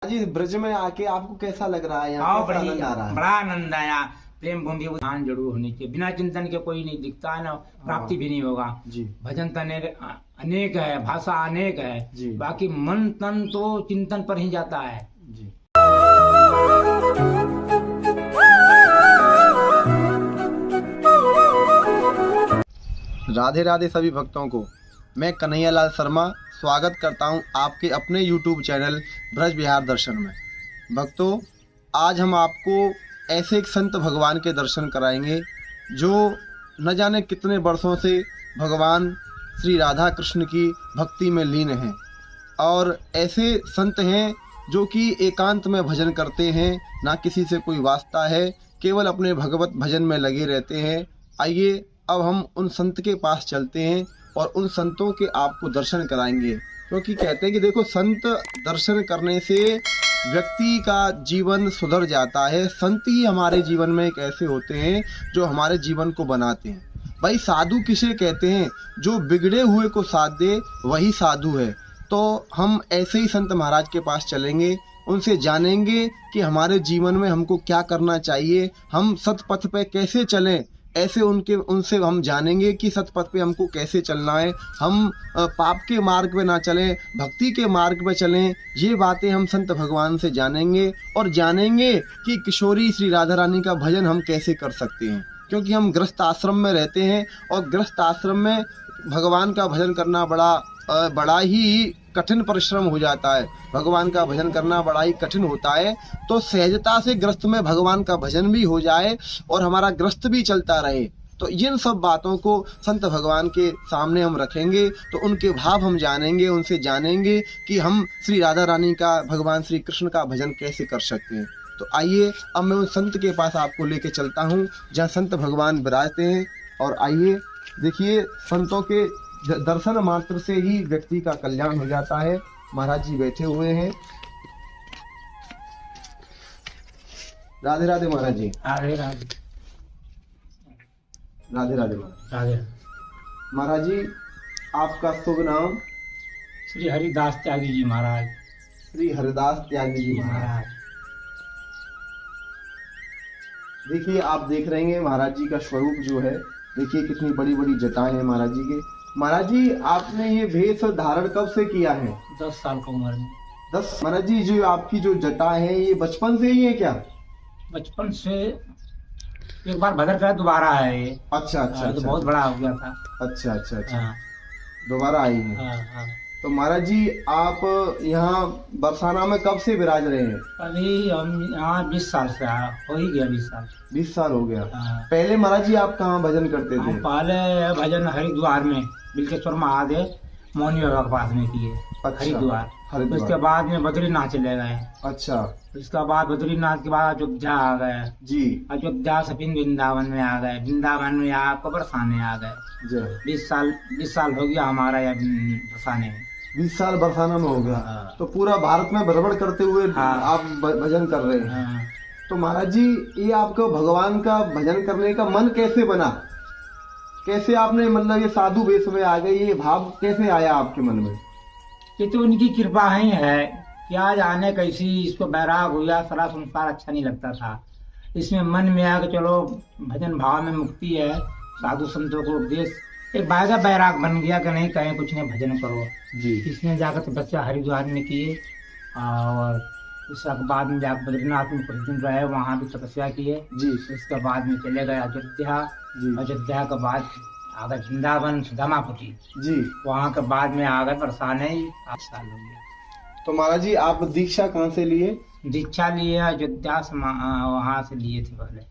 जी ब्रज में आके आपको कैसा लग रहा है? यहाँ हाँ, कैसा आनंद आ रहा है? बड़ा आनंद आया। प्रेम भूमि ध्यान जरूर होनी चाहिए, बिना चिंतन के कोई नहीं दिखता है ना, प्राप्ति भी नहीं होगा। जी भजन तो अनेक है, भाषा अनेक है, जी। बाकी मन तन तो चिंतन पर ही जाता है। जी। राधे राधे सभी भक्तों को। मैं कन्हैयालाल शर्मा स्वागत करता हूं आपके अपने YouTube चैनल ब्रज विहार दर्शन में। भक्तों, आज हम आपको ऐसे एक संत भगवान के दर्शन कराएंगे जो न जाने कितने वर्षों से भगवान श्री राधा कृष्ण की भक्ति में लीन हैं, और ऐसे संत हैं जो कि एकांत में भजन करते हैं, ना किसी से कोई वास्ता है, केवल अपने भगवत भजन में लगे रहते हैं। आइए अब हम उन संत के पास चलते हैं और उन संतों के आपको दर्शन कराएंगे, क्योंकि कहते हैं कि देखो, संत दर्शन करने से व्यक्ति का जीवन सुधर जाता है। संत ही हमारे जीवन में एक ऐसे होते हैं जो हमारे जीवन को बनाते हैं। भाई, साधु किसे कहते हैं? जो बिगड़े हुए को साथ दे, वही साधु है। तो हम ऐसे ही संत महाराज के पास चलेंगे, उनसे जानेंगे कि हमारे जीवन में हमको क्या करना चाहिए, हम सतपथ पे कैसे चलें। ऐसे उनसे हम जानेंगे कि सतपथ पे हमको कैसे चलना है, हम पाप के मार्ग पे ना चलें, भक्ति के मार्ग पे चलें। ये बातें हम संत भगवान से जानेंगे, और जानेंगे कि किशोरी श्री राधा रानी का भजन हम कैसे कर सकते हैं, क्योंकि हम गृहस्थ आश्रम में रहते हैं, और गृहस्थ आश्रम में भगवान का भजन करना बड़ा ही कठिन परिश्रम हो जाता है। भगवान का भजन करना बड़ा ही कठिन होता है। तो सहजता से ग्रस्त में भगवान का भजन भी हो जाए और हमारा ग्रस्त भी चलता रहे, तो इन सब बातों को संत भगवान के सामने हम रखेंगे, तो उनके भाव हम जानेंगे, उनसे जानेंगे कि हम श्री राधा रानी का, भगवान श्री कृष्ण का भजन कैसे कर सकते हैं। तो आइए अब मैं उन संत के पास आपको लेके चलता हूँ जहाँ संत भगवान विराजते हैं। और आइए देखिए, संतों के दर्शन मात्र से ही व्यक्ति का कल्याण हो जाता है। महाराज जी बैठे हुए हैं। राधे राधे महाराज जी। राधे राधे। राधे राधे महाराज। राधे। महाराज जी, आपका शुभ नाम? श्री हरिदास त्यागी जी महाराज। श्री हरिदास त्यागी जी महाराज। देखिए, आप देख रहे हैं महाराज जी का स्वरूप जो है, देखिए कितनी बड़ी बड़ी जटाएं हैं महाराज जी के। महाराज जी, आपने ये भेष धारण कब से किया है? 10 साल की उम्र में। 10। महाराज जी, जो आपकी जो जटा है, ये बचपन से ही है क्या? बचपन से, एक बार भदर का दोबारा है ये। अच्छा अच्छा तो अच्छा। बहुत बड़ा हो गया था। अच्छा अच्छा अच्छा। हाँ, दोबारा आई है। हाँ। तो महाराज जी, आप यहाँ बरसाना में कब से विराज रहे हैं? अभी हम यहाँ 20 साल से हो ही गया। 20 साल। 20 साल हो गया। हाँ। पहले महाराज जी आप कहाँ भजन करते थे? हम पहले भजन हरिद्वार में, बिल्केश्वर महादेव मौनी बाबा के पास में किए। अच्छा, हरिद्वार। हरिद्वार। उसके बाद में बद्रीनाथ चले गए। अच्छा। उसके बाद बद्रीनाथ के बाद अयोध्या आ गए जी। अयोध्या से फिर वृंदावन में आ गए। वृंदावन में आपको बरसाने आ गए। जय। 20 साल हो गया हमारा यहाँ बरसाने में। 20 साल बरसाना में हो गया। हाँ। तो पूरा भारत में भ्रमण करते हुए हाँ। आप भजन कर रहे हैं। हाँ। तो महाराज जी, ये आपको भगवान का भजन करने का मन कैसे बना? कैसे आपने, मतलब ये साधु वेश में आ गए, ये भाव कैसे आया आपके मन में? ये तो उनकी कृपा ही है। क्या जाने कैसी इसको बैराग हुआ, सारा संसार अच्छा नहीं लगता था। इसमें मन में आया कि चलो भजन भाव में मुक्ति है, साधु संतों को उपदेश, एक बागा बैराग बन गया कि नहीं, कहीं कुछ नहीं भजन करो जी। इसमें जाकर तो बच्चा हरिद्वार में किए, और उसके बाद में जाकर बद्रीनाथ में कुछ दिन रहे, वहाँ भी तपस्या किए जी। उसके बाद में चले गए अयोध्या। जी। अयोध्या के बाद आ गए वृंदावन सुदामा कुटी। जी। वहाँ के बाद में आ गए बरसाने। 8 साल हो गया। तो महाराज जी, आप दीक्षा कहाँ से लिए? दीक्षा लिए अयोध्या से, वहाँ से लिए थे पहले,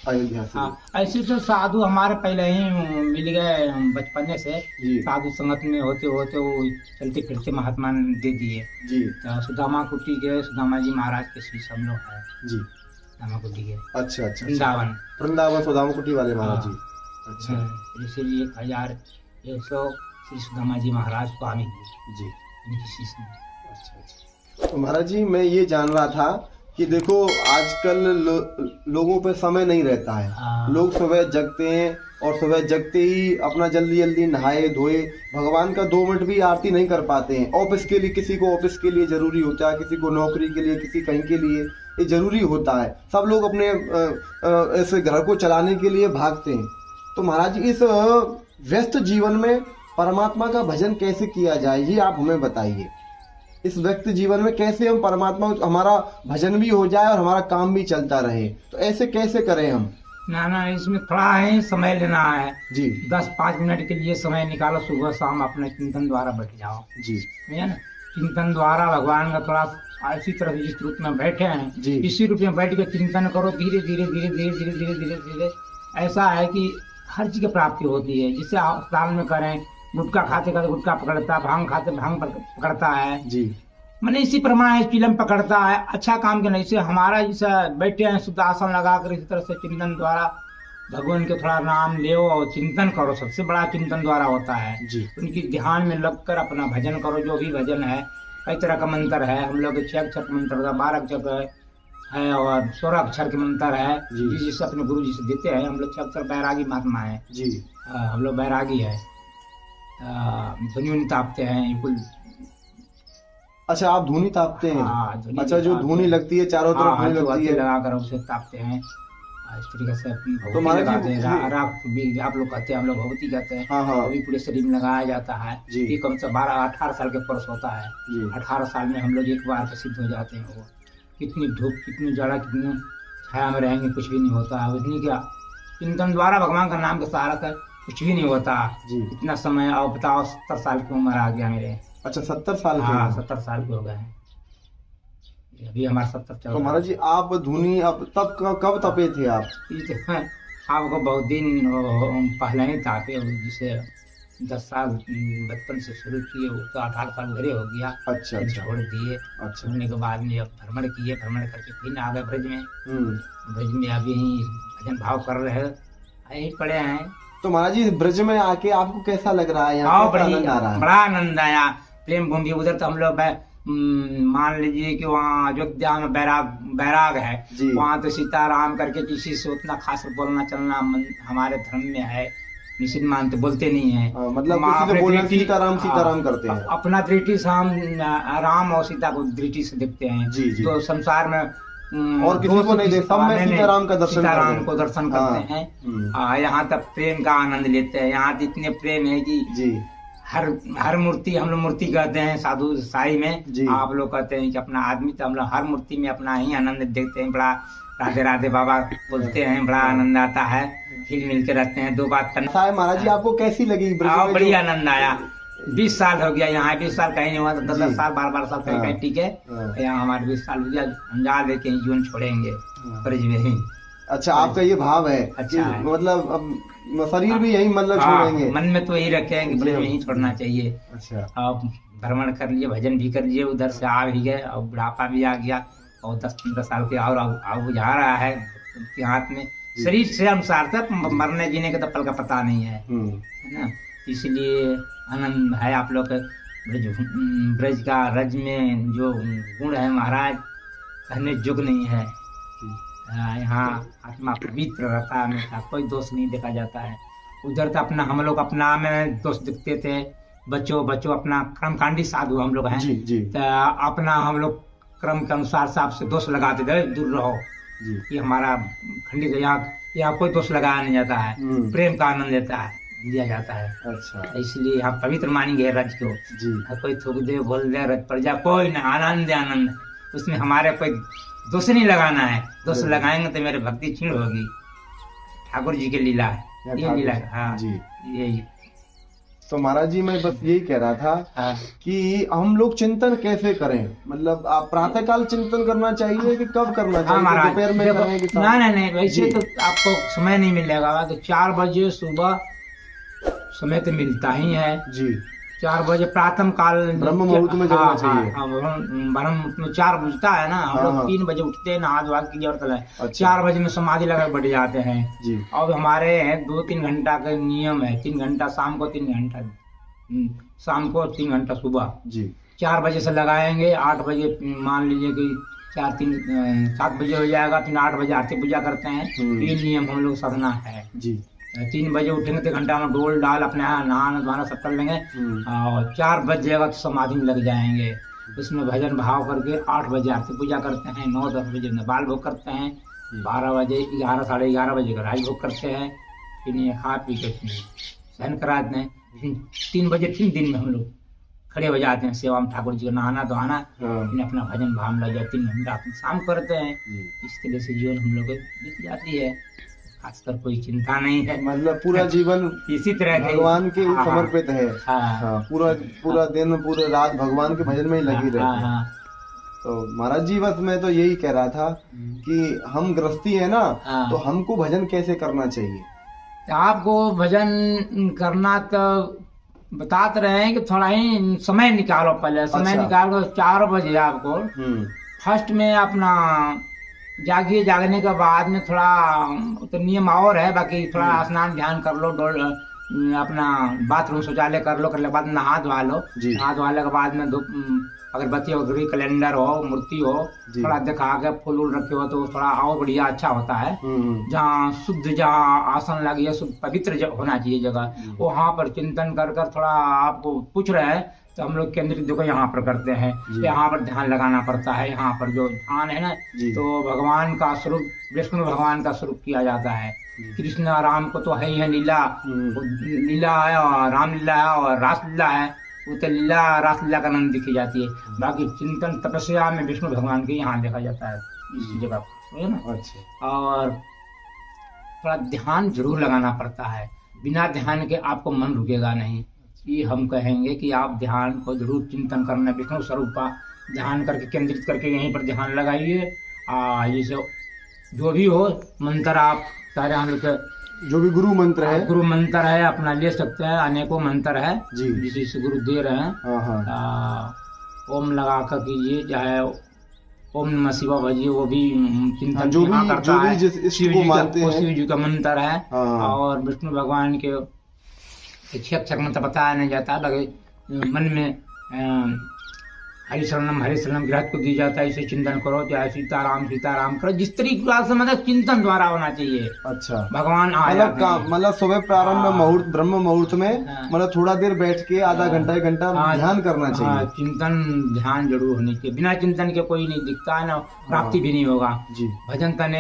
अयोध्या से। हाँ। ऐसे तो साधु हमारे पहले ही मिल गए बचपने से। जी। साधु संगत में होते होते वो चलते फिरते महात्मा ने दे दिए। जी। तो सुदामा कुटी गए, सुदामा जी महाराज के शिष्य हम लोग हैं। जी। सुदामा कुटी गए। अच्छा अच्छा। वृंदावन। वृंदावन सुदामाकुटी वाले महाराज जी। अच्छा इसीलिए 1100 श्री सुदामा जी महाराज को हमें दिए। जी। उनकी शिष्य ने। अच्छा अच्छा। तो महाराज जी, मैं ये जान रहा था कि देखो, आजकल लोगों पे समय नहीं रहता है। हाँ। लोग सुबह जगते हैं और सुबह जगते ही अपना जल्दी जल्दी नहाए धोए, भगवान का 2 मिनट भी आरती नहीं कर पाते हैं। ऑफिस के लिए, किसी को ऑफिस के लिए जरूरी होता है, किसी को नौकरी के लिए, किसी कहीं के लिए ये जरूरी होता है। सब लोग अपने इस घर को चलाने के लिए भागते हैं। तो महाराज इस व्यस्त जीवन में परमात्मा का भजन कैसे किया जाए, ये आप हमें बताइए। इस व्यक्त जीवन में कैसे हम परमात्मा, हमारा भजन भी हो जाए और हमारा काम भी चलता रहे, तो ऐसे कैसे करें हम? ना इसमें थोड़ा है समय लेना है जी 10-5 मिनट के लिए समय निकालो, सुबह शाम अपने चिंतन द्वारा बैठ जाओ। जी है ना, चिंतन द्वारा भगवान का थोड़ा इसी तरह जिस रूप में बैठे हैं जी। इसी रूप में बैठ के चिंतन करो, धीरे धीरे धीरे धीरे धीरे धीरे धीरे धीरे ऐसा है कि हर चीज की प्राप्ति होती है। जिसे अस्पताल में करें, गुटखा खाते खाते गुटखा पकड़ता, भांग खाते भांग पकड़ता है, जी मैंने इसी प्रमाण चिलम पकड़ता है। अच्छा काम के नहीं से हमारा जैसा बैठे हैं शुद्ध आसन लगाकर, इसी तरह से चिंतन द्वारा भगवान के थोड़ा नाम ले और चिंतन करो। सबसे बड़ा चिंतन द्वारा होता है जी उनकी ध्यान में लगकर अपना भजन करो। जो भी भजन है, कई तरह का मंत्र है, हम लोग 6 अक्षर का मंत्र था, 12 अक्षर है और 16 अक्षर के मंत्र है, जी। जिसे अपने गुरु जी से देते हैं। हम लोग 6 अक्षर बैरागी महात्मा है जी। हम लोग बैरागी है, धुनी तापते हैं कुल। अच्छा, आप धूनी तापते हैं? हाँ, धुनी अच्छा, जो तापते धूनी हैं। लगती है चारों तरफ हाँ, धूनी लगती है, लगाकर उसे तापते हैं इस तरीके से अपनी तो भगवती महाराज जी, लगाते हैं। राख भी आप लोग कहते हैं, हम लोग भगवती कहते हैं। हाँ हाँ वो भी पूरे शरीर में लगाया जाता है। जी। ये कम से 12-18 साल के कोर्स होता है। जी 18 साल में हम लोग एक बार से सिद्ध हो जाते हैं। वो कितनी धूप, कितनी जड़ा, कितनी छाया में रहेंगे, कुछ भी नहीं होता है। उतनी क्या चिंतन द्वारा भगवान का नाम के सहारा से कुछ भी नहीं होता। जी। इतना समय, और बताओ 70 साल की उम्र आ गया मेरे। अच्छा, 70 साल के हाँ, हैं। 70 साल के हो गए हैं अभी, हमारा 70 चल तो रहा महाराज जी, आप धूनी अब तब कब तपे थे आप? है। ये तो आपको बहुत दिन पहले ही तापे, जिसे 10 साल बचपन से शुरू किए, वो तो 18 साल घरे हो गया। अच्छा फिर अच्छा छोड़ दिए। अच्छा। छोड़ने के बाद में अब भ्रमण किए, भ्रमण करके फिर आ गए ब्रज में। हम्म। ब्रज में अभी यही भजन भाव कर रहे हैं, यही पड़े हैं। तो महाराज जी, ब्रज में आके आपको कैसा लग रहा है? यहाँ कैसा आनंद आ रहा है? बड़ा आनंद आया। प्रेम भूमि उधर तो हम लोग मान लीजिए कि वहाँ अयोध्या में बैराग है, जी। वहाँ तो सीताराम करके किसी से उतना खास बोलना चलना हमारे धर्म में है, निश्चित मानते, बोलते नहीं है। मतलब वहाँ किसी से अपने बोलना दृष्टि- सीताराम सीताराम करते हैं। अपना दृष्टि से हम राम और सीता को दृष्टि से देखते हैं। जी, जी। तो संसार में और किसी को नहीं देखता, सब में सीताराम का दर्शन सीताराम करते को हैं। दर्शन हाँ। करते हैं। हम्म। यहाँ तक प्रेम का आनंद लेते हैं। यहाँ तो इतने प्रेम है कि जी हर मूर्ति, हम लोग मूर्ति कहते हैं साधु साई में, जी। आप लोग कहते हैं कि अपना आदमी, तो हम लोग हर मूर्ति में अपना ही आनंद देखते हैं। बड़ा राधे राधे बाबा बोलते हैं, बड़ा आनंद आता है, हिल मिल के रहते हैं। 2 बात करना साहब, महाराज जी, आपको कैसी लगी ब्रज में बड़ी जो- आनंद आया। 20 साल हो गया यहाँ, 20 साल कहीं नहीं हुआ, तो 10 जी। साल 12 साल कहीं हाँ। कहीं, ठीक है। हाँ। यहाँ हमारे 20 साल हो गया, हम जा लेके जीवन छोड़ेंगे ब्रज में ही। अच्छा, आपका ये भाव है अच्छा कि है। मतलब अब शरीर भी यही मतलब हाँ, छोड़ेंगे? मन में तो यही रखे हैं कि ब्रज में ही छोड़ना चाहिए। अच्छा। अब भ्रमण कर लिए, भजन भी कर लिए, उधर से आ भी गए, और बुढ़ापा भी आ गया, और 10-15 साल के और बुझा रहा है उनके हाथ में। शरीर से अनुसार तक मरने जीने का तो पल का पता नहीं है ना। इसलिए आनंद है आप लोग ब्रज का। रज में जो गुण है महाराज, कहने योग्य नहीं है। यहाँ आत्मा पवित्र रहता है हमेशा, कोई दोष नहीं देखा जाता है। उधर तो अपना हम लोग अपना में दोष दिखते थे, बच्चों अपना कर्मकांडी साधु हम लोग हैं। जी जी तो अपना हम लोग क्रम के अनुसार से आपसे दोष लगाते थे, दूर रहो, जी। ये हमारा खंडित। यहाँ कोई दोष लगाया नहीं जाता है, प्रेम का आनंद लेता है, लिया जाता है। अच्छा इसलिए हम पवित्र मानेंगे रज को। जी। कोई थूक दे, बोल दे, रज पर जा, कोई ना, आनंद आनंद, उसमें हमारे कोई दोष नहीं लगाना है। दोष लगाएंगे तो मेरी भक्ति क्षीण होगी। ठाकुर जी की लीला है, ये लीला है। हाँ जी। यही। तो महाराज जी, मैं बस यही कह रहा था हाँ। कि हम लोग चिंतन कैसे करें? मतलब आप प्रातः काल चिंतन करना चाहिए कि कब करना हाँ चाहिए? महाराज, दोपहर में देखो, करें कि शाम? नहीं वैसे जी। तो आपको समय नहीं मिलेगा। तो 4 बजे सुबह समय तो मिलता ही है। जी। 4 बजे प्रातः काल ब्रह्म मुहूर्त में जगना हाँ, चाहिए। हाँ, ब्रह्म मुहूर्त में 4 बजता है ना। हम हाँ, लोग हाँ। 3 बजे उठते हैं, नहा धोआ के और कल अच्छा। 4 बजे में समाधि लगा बैठ जाते हैं। जी। अब हमारे 2-3 घंटा का नियम है। 3 घंटा शाम को, 3 घंटा शाम को, 3 घंटा सुबह। जी। 4 बजे से लगाएंगे, 8 बजे मान लीजिए कि 7 बजे हो जाएगा, फिर 8 बजे आरती पूजा करते हैं। हम्म। ये नियम हम लोग साधना है। जी। 3 बजे उठेंगे तो घंटा में डोल डाल अपने यहाँ नहाना धोना सब कर लेंगे, और 4 बज जाएगा तो समाधि में लग जाएंगे। उसमें भजन भाव करके 8 बजे आरती पूजा करते हैं, 9-10 बजे बाल भोग करते हैं, 12 बजे 11 साढ़े 11 बजे का राज भोग करते हैं, फिर ये खा पी के सहन कराते हैं। 3 बजे फिर दिन में हम लोग खड़े हो जाते हैं, सेवा में ठाकुर जी को नहाना धोना, फिर अपना भजन भाव में लग जाते हैं, 3 घंटा अपने शाम करते हैं। इस तरह से जीवन हम लोग बीत जाती है, खासकर कोई चिंता नहीं है। मतलब पूरा जीवन इसी तरह भगवान के समर्पित है। हाँ, पूरा दिन पूरा रात भगवान के भजन में ही लगी रहती है। तो महाराज जी बस मैं तो यही कह रहा था कि हम गृहस्थी है ना, तो हमको भजन कैसे करना चाहिए? आपको भजन करना तो बताते रहे हैं कि थोड़ा ही समय निकालो, पहले समय निकाल कर 4 बजे आपको फर्स्ट में अपना जागिए, जागने के बाद में थोड़ा तो नियम और है, बाकी थोड़ा स्नान ध्यान कर लो, अपना बाथरूम शौचालय कर लो, करने के बाद नहा धोवा लो, नहा धोवाने के बाद में धूप अगरबत्ती वगैरह कैलेंडर हो, मूर्ति हो, थोड़ा दिखा के फूल वूल रखे हो तो थोड़ा और बढ़िया अच्छा होता है। जहाँ शुद्ध, जहाँ आसन लगी है, शुद्ध पवित्र होना चाहिए जगह, वहाँ पर चिंतन कर कर थोड़ा आपको पूछ रहे हैं तो हम लोग केंद्रित देखो यहाँ पर करते हैं, यहाँ पर ध्यान लगाना पड़ता है। यहाँ पर जो ध्यान है ना, तो भगवान का स्वरूप, विष्णु भगवान का स्वरूप किया जाता है। कृष्ण राम को तो है ही है लीला, लीला है और राम लीला है और रास लीला है, वो तो लीला रास लीला का आनंद दिखी जाती है। बाकी चिंतन तपस्या में विष्णु भगवान के यहाँ देखा जाता है इस जगह, है ना। अच्छा, और थोड़ा ध्यान जरूर लगाना पड़ता है, बिना ध्यान के आपको मन रुकेगा नहीं। ये हम कहेंगे कि आप ध्यान को जरूर चिंतन करना, विष्णु स्वरूप का ध्यान करके केंद्रित करके यहीं पर ध्यान लगाइए। जैसे जो भी हो मंत्र, आप सारे हम लोग जो भी गुरु मंत्र है, गुरु मंत्र है अपना ले सकते हैं, अनेकों मंत्र है जिसे गुरु दे रहे हैं। ओम लगा कर कीजिए, चाहे ओम नमः शिवाय भजिए, वो भी चिंतन जो भी करता है, शिव जी का मंत्र है। और विष्णु भगवान के 6 अक्षर मंत्र बताया नहीं जाता, लगे मन में हरि शरणम गृहस्थ को दी जाता है, इसे चिंतन करो, चाहे सीताराम सीताराम करो, जिस तरीके से मतलब चिंतन द्वारा होना चाहिए। अच्छा, भगवान मतलब सुबह प्रारंभ में मुहूर्त, ब्रह्म मुहूर्त में मतलब थोड़ा देर बैठ के आधा घंटा 1 घंटा ध्यान करना चाहिए। चिंतन ध्यान जरूर होनी चाहिए, बिना चिंतन के कोई नहीं दिखता है ना, प्राप्ति भी नहीं होगा। भजन तन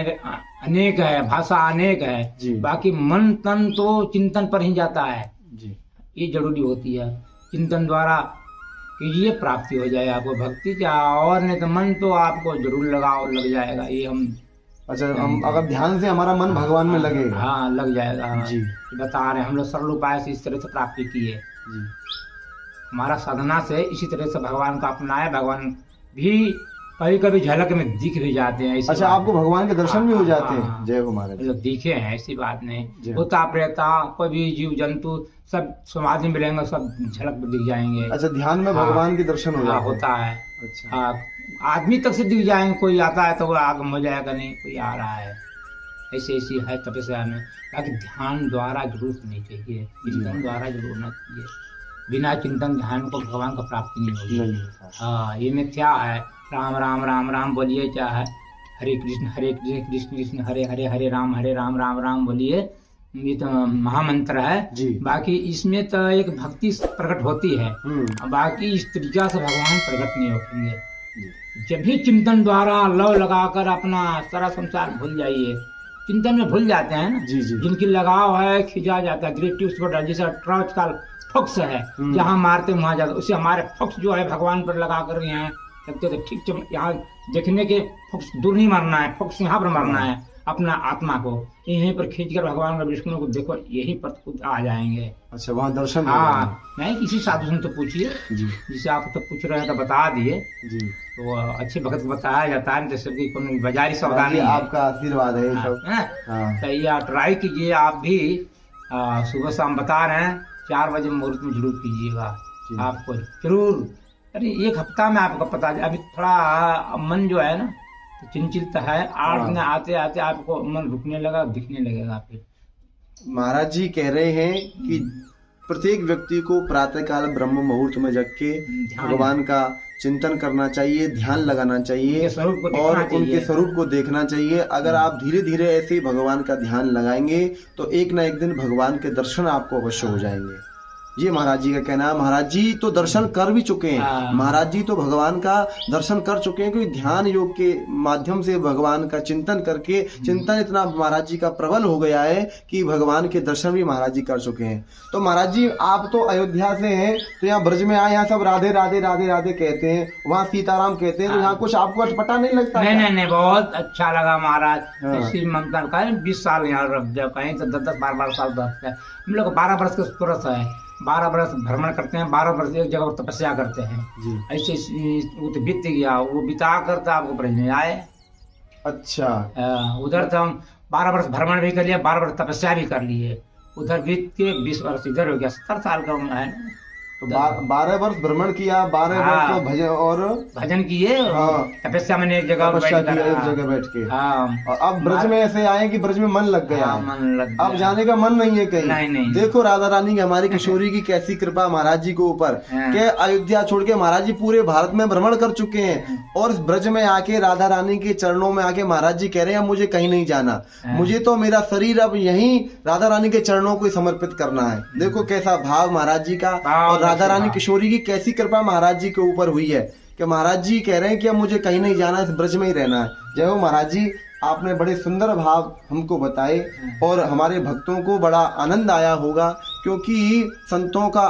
अनेक है, भाषा अनेक है, बाकी मन तन तो चिंतन पर ही जाता है, ये जरूरी होती है। चिंतन द्वारा कीजिए, प्राप्ति हो जाए आपको भक्ति क्या, और नहीं तो मन तो आपको जरूर लग जाएगा। ये हम हम अगर ध्यान से हमारा मन भगवान में लगेगा, हाँ लग जाएगा। जी बता रहे हैं हम लोग सरल उपाय से इस तरह से प्राप्ति की है। हमारा साधना से इसी तरह से भगवान को अपनाए, भगवान भी कभी कभी झलक में दिख भी जाते हैं। अच्छा, आपको भगवान के दर्शन भी हो जाते हैं? जय हो महाराज। दिखे हैं, ऐसी बात नहीं, होता प्रेता कोई भी जीव जंतु सब समाधि में मिलेंगे, सब झलक में दिख जाएंगे। अच्छा, ध्यान में भगवान के दर्शन होता है। अच्छा, आदमी तक से दिख जाएंगे, कोई आता है तो वो आगम हो जाएगा, नहीं कोई आ रहा है, ऐसे ऐसी है तपस्या में। बाकी ध्यान द्वारा जरूर होनी चाहिए, चिंतन द्वारा जरूर होना चाहिए, बिना चिंतन ध्यान को भगवान का प्राप्ति नहीं होगी। हाँ, ये मिथ्या है। राम राम राम राम बोलिए, क्या है, हरे कृष्ण कृष्ण कृष्ण हरे हरे, हरे राम राम राम बोलिए, ये तो महामंत्र है। बाकी इसमें तो एक भक्ति प्रकट होती है, बाकी इस तरीका से भगवान प्रकट नहीं होंगे। जब भी चिंतन द्वारा लव लगाकर अपना सारा संसार भूल जाइए, चिंतन में भूल जाते हैं ना, जिनकी लगाव है खिंचा जाता है, ग्रेटिव जैसा ट्रॉच का फोक्स है, जहाँ मारते वहां जाता, उससे हमारे फोक्स जो है भगवान पर लगा कर यहाँ लगते तो ठीक, यहाँ देखने के फोक्स दूर नहीं मारना है, फोक्स यहाँ पर मारना है, अपना आत्मा को यहीं पर खींचकर भगवान का विष्णु को देखो, यहीं पर खुद आ जाएंगे। अच्छा, वहाँ दर्शन। हाँ, नहीं किसी साधु से तो पूछिए, जिसे आप तो पूछ रहे हैं तो बता दिए, तो अच्छे भगत को बताया जाता है, जैसे कि कोई बाजारी सौदा नहीं है। आपका आशीर्वाद है। तो ये ट्राई कीजिए, आप भी सुबह शाम बता रहे हैं 4 बजे मुहूर्त में जरूर कीजिएगा, आपको जरूर। अरे 1 हफ्ता में आपको पता, अभी थोड़ा मन जो है ना तो चंचलता है, 8 दिन आते आते आपको मन रुकने लगा, दिखने लगेगा। फिर महाराज जी कह रहे हैं कि प्रत्येक व्यक्ति को प्रातः काल ब्रह्म मुहूर्त में जग के भगवान का चिंतन करना चाहिए, ध्यान लगाना चाहिए उनके स्वरूप को और देखना उनके चाहिए। स्वरूप को देखना चाहिए। अगर आप धीरे धीरे ऐसे ही भगवान का ध्यान लगाएंगे तो एक ना एक दिन भगवान के दर्शन आपको अवश्य हो जाएंगे। ये महाराज जी का कहना है। महाराज जी तो दर्शन कर भी चुके हैं, हाँ। महाराज जी तो भगवान का दर्शन कर चुके हैं, क्योंकि ध्यान योग के माध्यम से भगवान का चिंतन करके चिंतन इतना महाराज जी का प्रबल हो गया है कि भगवान के दर्शन भी महाराज जी कर चुके हैं। तो महाराज जी आप तो अयोध्या से हैं, तो यहाँ ब्रज में आए, यहाँ सब राधे राधे राधे राधे कहते हैं, वहाँ सीताराम कहते हैं, तो यहाँ कुछ आपको अटपटा नहीं लगता? नहीं नहीं नहीं, बहुत अच्छा लगा महाराज। हाँ। इसी मंत्र का 20 साल यहाँ रख जाओ, कहीं तो 10-10 12 साल रखते हैं। हम लोग 12 वर्ष के पुरुष है, 12 वर्ष भ्रमण करते हैं, 12 वर्ष एक जगह तपस्या करते हैं। जी। ऐसे वो तो बीत गया, वो बिता करता आपको ब्रज में आए। अच्छा। उधर तो हम 12 वर्ष भ्रमण भी कर लिया, 12 वर्ष तपस्या भी कर लिए। उधर बीत के 20 वर्ष इधर हो गया, 70 साल का उम्र है। तो 12 वर्ष भ्रमण किया, 12 हाँ। वर्ष भजन और भजन किए, हाँ। तपस्या मैंने एक जगह तपस्या बैठ किया, एक कर। जगह बैठ के। हाँ, और अब ब्रज में ऐसे आए कि ब्रज में मन लग गया हाँ, है। मन लग गया। अब जाने का मन नहीं है कहीं। नहीं। देखो राधा रानी की, हमारी किशोरी की कैसी कृपा महाराज जी के ऊपर, हाँ। के अयोध्या छोड़ के महाराज जी पूरे भारत में भ्रमण कर चुके हैं, और इस ब्रज में आके राधा रानी के चरणों में आके महाराज जी कह रहे हैं अब मुझे कहीं नहीं जाना, हाँ। मुझे तो मेरा शरीर अब यहीं राधा रानी के चरणों को समर्पित करना है। देखो कैसा भाव महाराज जी का, और राधा रानी किशोरी की कैसी कृपा महाराज जी के ऊपर हुई है कि महाराज जी कह रहे हैं कि अब मुझे कहीं नहीं जाना, इस ब्रज में ही रहना है। जय हो महाराज जी, आपने बड़े सुंदर भाव हमको बताए और हमारे भक्तों को बड़ा आनंद आया होगा, क्योंकि संतों का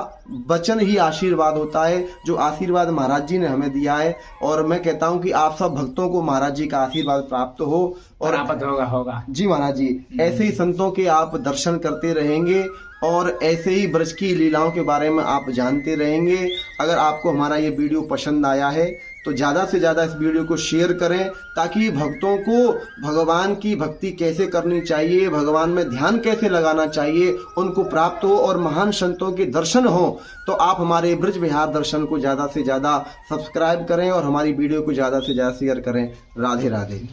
वचन ही आशीर्वाद होता है, जो आशीर्वाद महाराज जी ने हमें दिया है। और मैं कहता हूं कि आप सब भक्तों को महाराज जी का आशीर्वाद प्राप्त हो और प्राप्त होगा। जी महाराज जी, ऐसे ही संतों के आप दर्शन करते रहेंगे और ऐसे ही ब्रज की लीलाओं के बारे में आप जानते रहेंगे। अगर आपको हमारा ये वीडियो पसंद आया है तो ज़्यादा से ज़्यादा इस वीडियो को शेयर करें, ताकि भक्तों को भगवान की भक्ति कैसे करनी चाहिए, भगवान में ध्यान कैसे लगाना चाहिए, उनको प्राप्त हो और महान संतों के दर्शन हो। तो आप हमारे ब्रज विहार दर्शन को ज़्यादा से ज़्यादा सब्सक्राइब करें और हमारी वीडियो को ज़्यादा से ज़्यादा शेयर करें। राधे राधे।